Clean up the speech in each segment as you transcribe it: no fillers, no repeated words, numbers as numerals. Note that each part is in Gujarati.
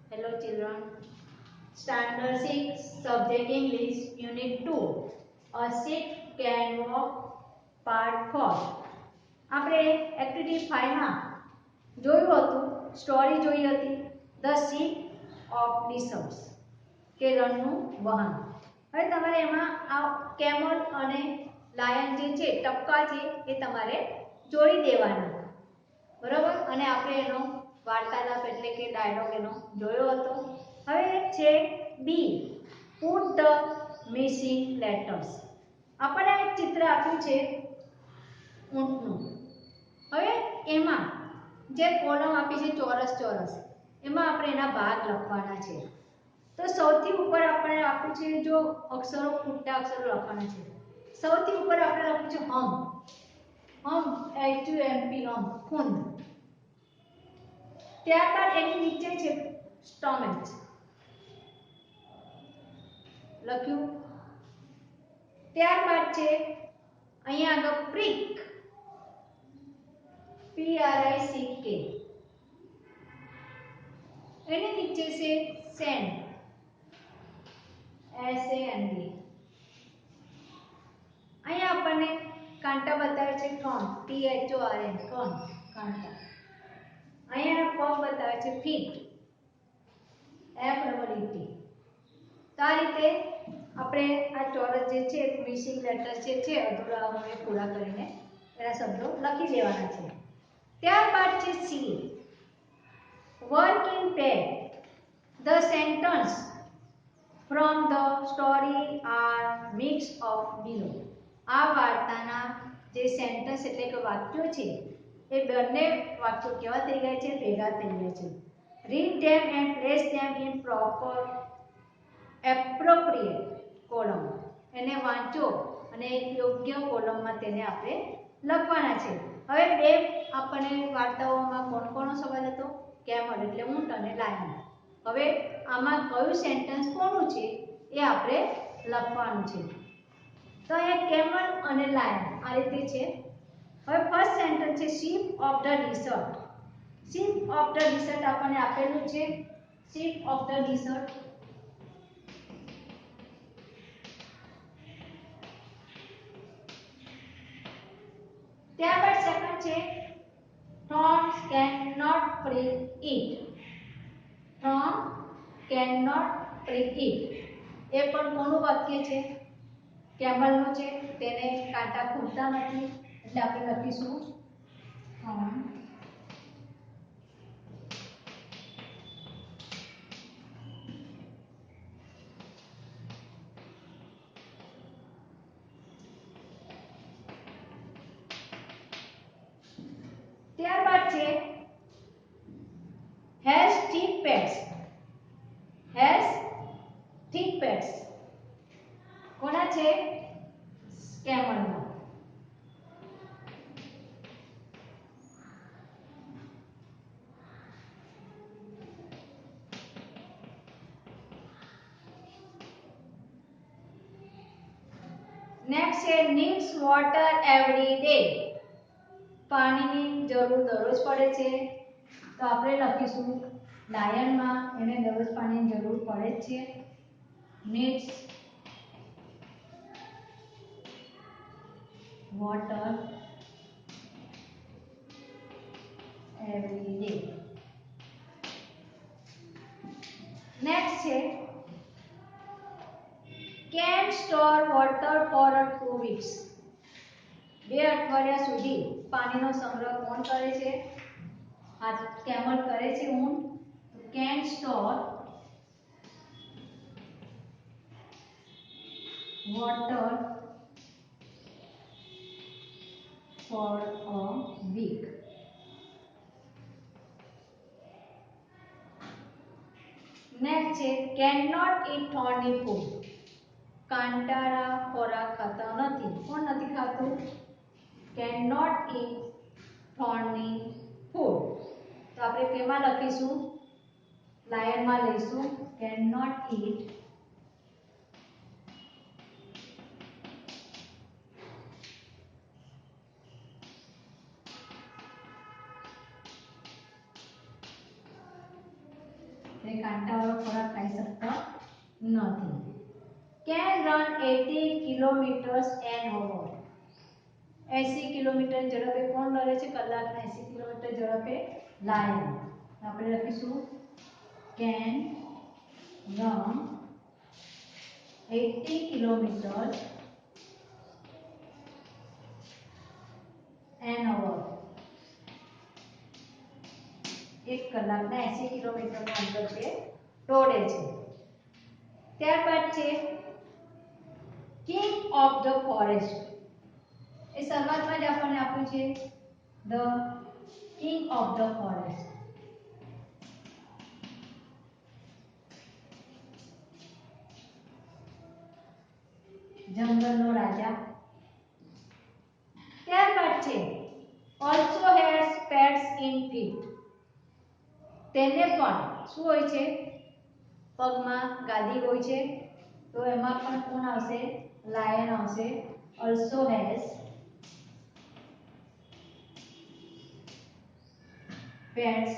Hello children. Standard 6 Subject English Unit 2 A Sheep Can Walk Part 4. આપણે એક્ટિવિટી 5 માં જોયું હતું, સ્ટોરી જોઈ હતી ધ શીપ ઓફ ડિસમ્સ કે રણનું વાહન. હવે તમારે એમાં આ કેમલ અને લાયન જે છે ટપકા છે એ તમારે જોડી દેવાના, બરાબર. અને આપણે એનો વાર્તાલાપ એટલે કે ડાયલોગ એનો જોયો હતો. હવે છે બી પુટ ધ મિસિંગ લેટર્સ. આપણને એક ચિત્ર આપ્યું છે ઊંટનું. હવે એમાં જે કોલમ આપી છે ચોરસ ચોરસ, એમાં આપણે એના ભાગ લખવાના છે. તો સૌથી ઉપર આપણે આપ્યું છે જો અક્ષરો ખૂટતા અક્ષરો લખવાના છે. સૌથી ઉપર આપણે લખ્યું છે HUMP હમ ખૂંદ. ત્યારબાદ એની નીચે છે સ્ટોમેચ લખ્યું. ત્યારબાદ છે અહીંયા આગળ પ્રિક PRICK. એની નીચે છે સેન્ડ SAND. અહીંયા આપણને કાંટા બતાવે છે કોણ THORN કોણ કાંટા. અહીંયા પગ બતાવે છે ફીટ FEET. તો આ રીતે આપણે આ ચોરસ જે છે મિસિંગ લેટર જે છે અધૂરાઓને પૂરા કરીને એના શબ્દો લખી દેવાના છે. ત્યારબાદ છે C work in pair. The sentence from the story are mix of below. આ વાર્તાના જે સેન્ટેન્સ એટલે કે વાક્યો છે એ બંને વાક્યો કેવા થઈ ગયા છે, ભેગા થઈ ગયા છે. Read them and place them in proper appropriate column. એને વાંચો અને યોગ્ય કોલમમાં તેને આપણે લખવાના છે. હવે બે આપણને વાર્તાઓમાં કોણ કોનો સવાલ હતો? કેમલ એટલે ઊંટ અને લાયન. હવે આમાં કયું સેન્ટેન્સ કોનું છે એ આપણે લખવાનું છે. તો અહીંયા કેમલ અને લાયન આ રીતે છે. હવે ફર્સ્ટ સેન્ટેન્સ છે ship of the desert. Ship of the desert આપણને આપેલું છે. Ship of the desert. ત્યારબાદ સેકન્ડ છે thorns cannot prick it. thorn cannot prick it. એ પણ કોનું વાક્ય છે? કેમલનું છે. તેને કાંટા ખૂટતા નથી એટલે આપણે લખીશું thorn ત્યારબાદ છે has thick pads. has thick pads કોના છે? કેમલના. નેક્સ્ટ છે needs water every day. પાણીની જરૂર દરરોજ પડે છે. તો આપણે લખીશું લાયનમાં એને દરરોજ પાણીની જરૂર પડે છે. needs water every day. Next છે can store water for 2 weeks. 2 અઠવાડિયા સુધી પાણીનો સંગ્રહ કોણ કરે છે? આ કેમલ કરે છે ઊંટ. can store water for a week. Next છે cannot eat thorny food. કાંટાળા ખોરાક ખાતા નથી. કોણ નથી ખાતું? cannot eat thorny food. તો આપણે કેમાં લખીશું? લાયનમાં લઈશું cannot eat એ કાંટાવાળો ખોરાક ખાઈ શકતો નથી. Can run 80 kilometres an hour. 80 kilometre ઝડપે કોણ દોડે છે? કલાકના 80 કિલોમીટર ઝડપે લાયન. આપણે લખીશું can run 80 kilometre an hour. એક કલાકના 80 કિલોમીટરનું અંતર તે દોડે છે. ત્યારબાદ છે કિંગ ઓફ ધ ફોરેસ્ટ. એ શરૂઆતમાં જ આપણને આપ્યું છે the king of the forest. જંગલનો રાજા. ત્યારબાદ છે also has pads in feet. તેને પણ શું હોય છે? પગમાં ગાદી હોય છે. તો એમાં પણ કોણ આવશે? લાયન આવશે. Also has pads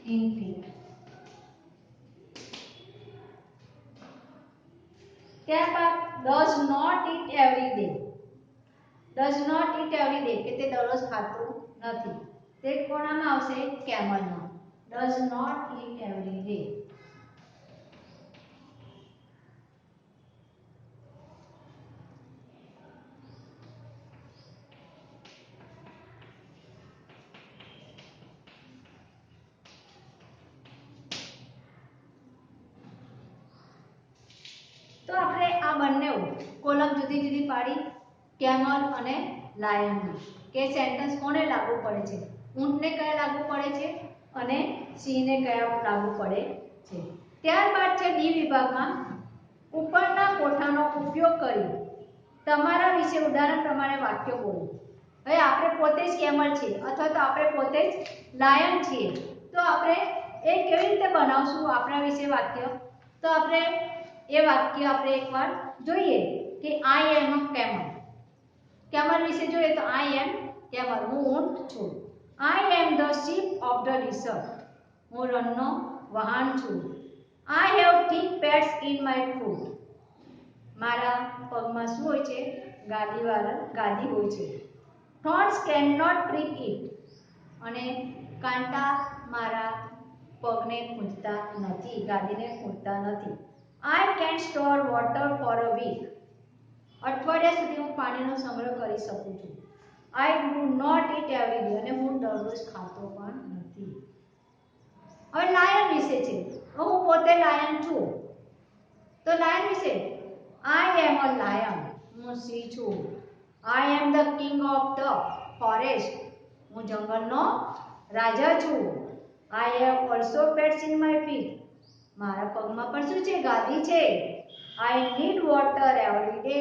in feet. ત્યારબાદ does not eat every day. Does not eat every day કે તે દરરોજ ખાતું નથી. તે કોણામાં આવશે? કેમલમાં. Does not eat every day. તો આપણે આ બંને કોલમ જુદી જુદી પાડી કેમલ અને લાયનની કે સેન્ટેન્સ કોને લાગુ પડે છે? ઊંટને કયા લાગુ પડે છે અને સિંહને કયા લાગુ પડે છે. ત્યારબાદ છે ડી વિભાગમાં ઉપરના કોઠાનો ઉપયોગ કરી તમારા વિશે ઉદાહરણ પ્રમાણે વાક્યો બોલો. હવે આપણે પોતે જ કેમલ છીએ અથવા તો આપણે પોતે જ લાયન છીએ તો આપણે એ કેવી રીતે બનાવશું આપણા વિશે વાક્ય? તો આપણે એ વાક્ય આપણે એકવાર જોઈએ કે આઈ એમ અ કેમલ. કેમલ વિશે જોઈએ તો આઈ એમ કેમલ. હું ઊંટ છું. I am the ship of the desert. હું રણનો વાહન છું. I have thick pads in my foot. મારા પગમાં શું હોય છે? ગાદી હોય છે. Thorns can not prick it. અને કાંટા મારા પગને ખૂંચતા નથી, ગાદીને ખૂંચતા નથી. I can store water for a week. અઠવાડિયા સુધી હું પાણીનો સંગ્રહ કરી શકું છું. I do not eat every day. અને હું દરરોજ ખાતો પણ નથી. હવે લાયન વિશે છે. હું પોતે લાયન છું. તો લાયન વિશે આઈ એમ અ લાયન. હું સિંહ છું. I am the king of the forest. હું જંગલનો રાજા છું. I have also pads in my feet. મારા પગમાં પણ શું છે? ગાદી છે. I need water every day.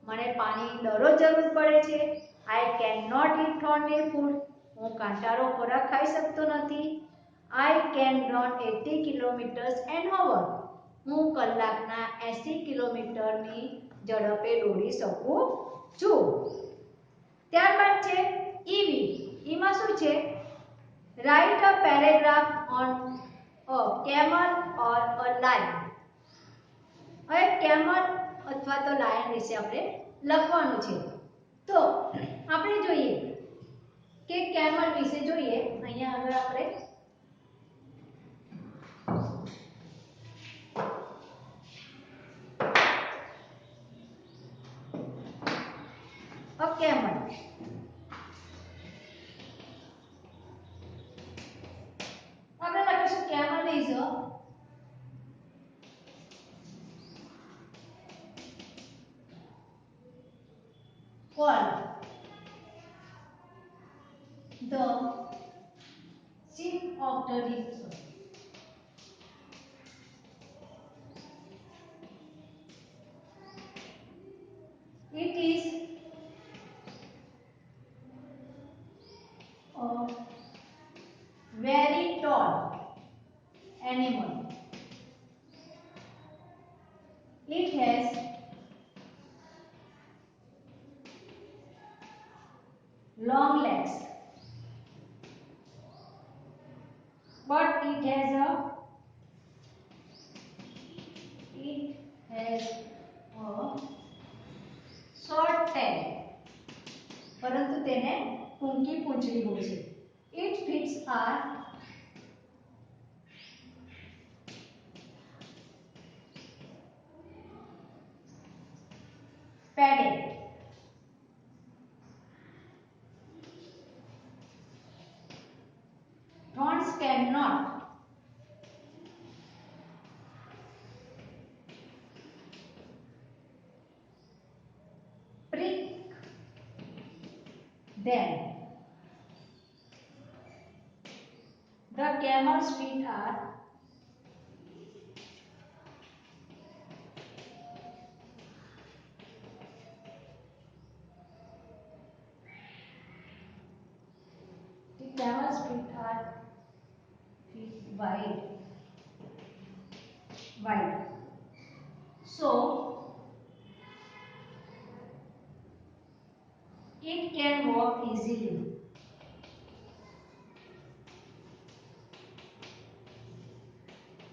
મને પાણી દરરોજ જરૂર પડે છે. I can not eat thorny food. હું કાંટાળો ખોરાક ખાઈ શકતો નથી. I can run 80 kilometres an hour. હું કલાકના 80 કિલોમીટરની ઝડપે દોડી શકું છું. ત્યારબાદ છે ઈવી. ઈમાં શું છે? Write a paragraph on a camel or a lion. હવે કેમલ અથવા તો લાયન વિશે આપણે લખવાનું છે. તો આપણે જોઈએ કે કેમલ વિશે જોઈએ. અહીંયા આગળ આપણે a camel. આપણે લખીશું camel is a called the sheep of the desert. It is a very tall animal. It has long legs, but it has a short tail, परंतु તેને ટૂંકી પૂંછડી હોય છે. Its feet are padded. Thorns cannot prick them. The camel's feet are wide. So it can walk easily.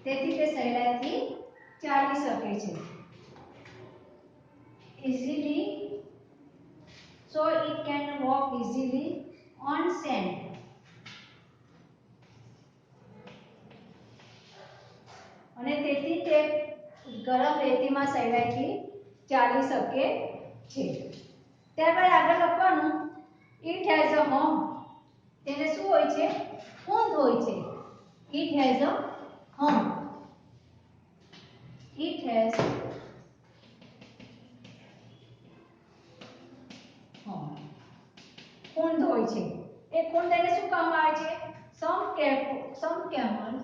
તેથી તે સહેલાઈથી ચાલી શકે છે. Easily, so it can walk easily on sand. અને તેથી તે ગરમ રેતીમાં સહેલાઈથી ચાલી શકે છે. ત્યારબાદ આગળ લખવાનું it has a hump. તેને શું હોય છે? ઊંધ હોય છે. It has a hump. It has hump. ઊંધ હોય છે. એ ઊંધ એને શું કહેવામાં આવે છે? Some camels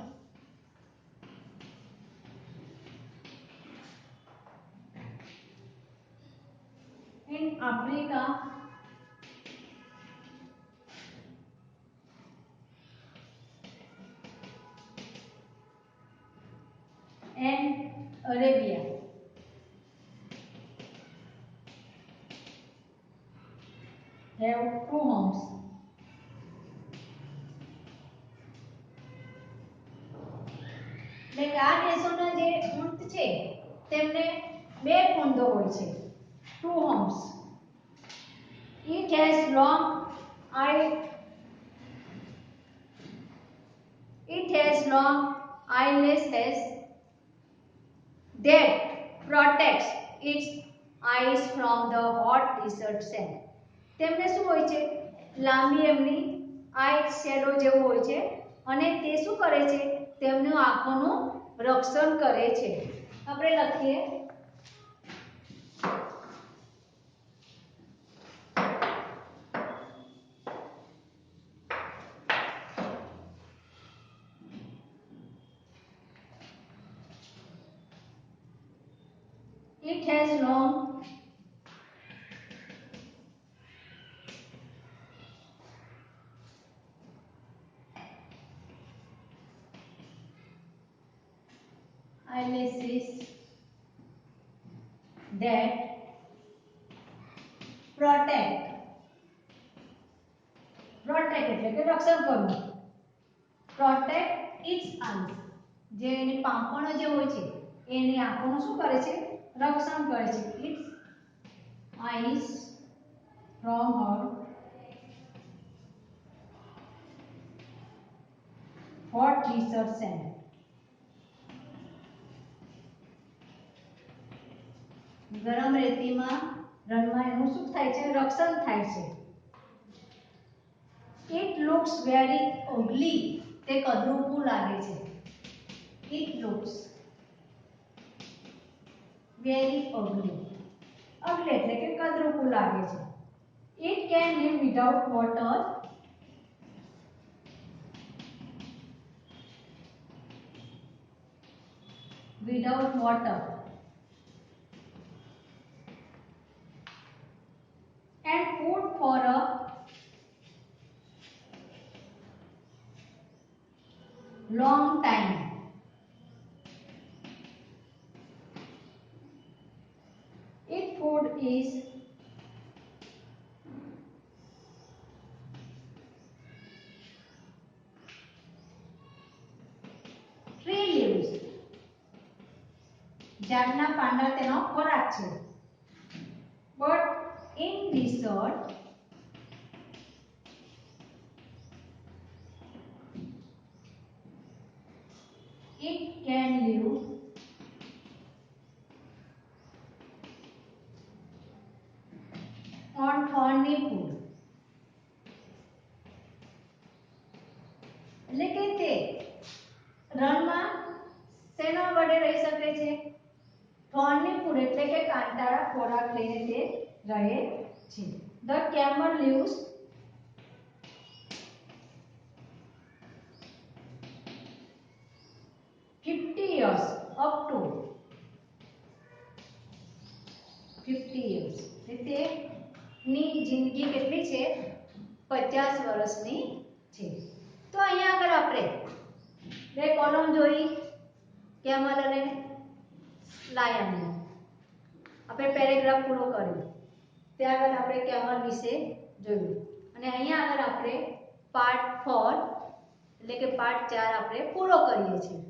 in Africa and Arabia have two humps. એટલે આ દેશોના જે ઊંટ છે તેમને બે કુંડો હોય છે. Two humps. It has long eyelashes that protects its eyes from the hot desert sand. તેમને શું હોય છે? લાંબી એમની આઈ શેડો જેવું હોય છે અને તે શું કરે છે? તેમનું આંખોનું રક્ષણ કરે છે. આપણે લખીએ it has long eyelashes that protect એટલે કે રક્ષણ કરવું. Protect its eyes. જે એની પાંપણો જે હોય છે એની આંખોનું શું કરે છે? રક્ષણ કરે છે. Its eyes from her hot desert sand. ગરમ રેતીમાં રણમાં એનું શું થાય છે? રક્ષણ થાય છે. It looks very ugly. તે કદરૂપું લાગે છે. It looks very ugly. Ugly એટલે કે કદરૂપું લાગે છે. It can live without water. And food for a long time. Its food is ઝાડના પાંદડા તેનો ખોરાક છે. But in research it can live on thorny food. એટલે કે તે રણમાં શેના વડે રહી શકે છે? thorny food એટલે કે કાંટાળા ખોરાક લઈને તે રહે છે. The camel lives years up to 50 years. તેની જિંદગી કેટલી છે? 50 વર્ષની છે. તો અહીંયા આગળ આપણે બે કોલમ જોઈ, કેમલ અને લાયન. આપણે પેરેગ્રાફ પૂરો કર્યો. ત્યાં આગળ આપણે કેમલ વિશે જોયું અને અહીંયા આગળ આપણે પાર્ટ 4 એટલે કે પાર્ટ 4 આપણે પૂરો કરીએ છીએ.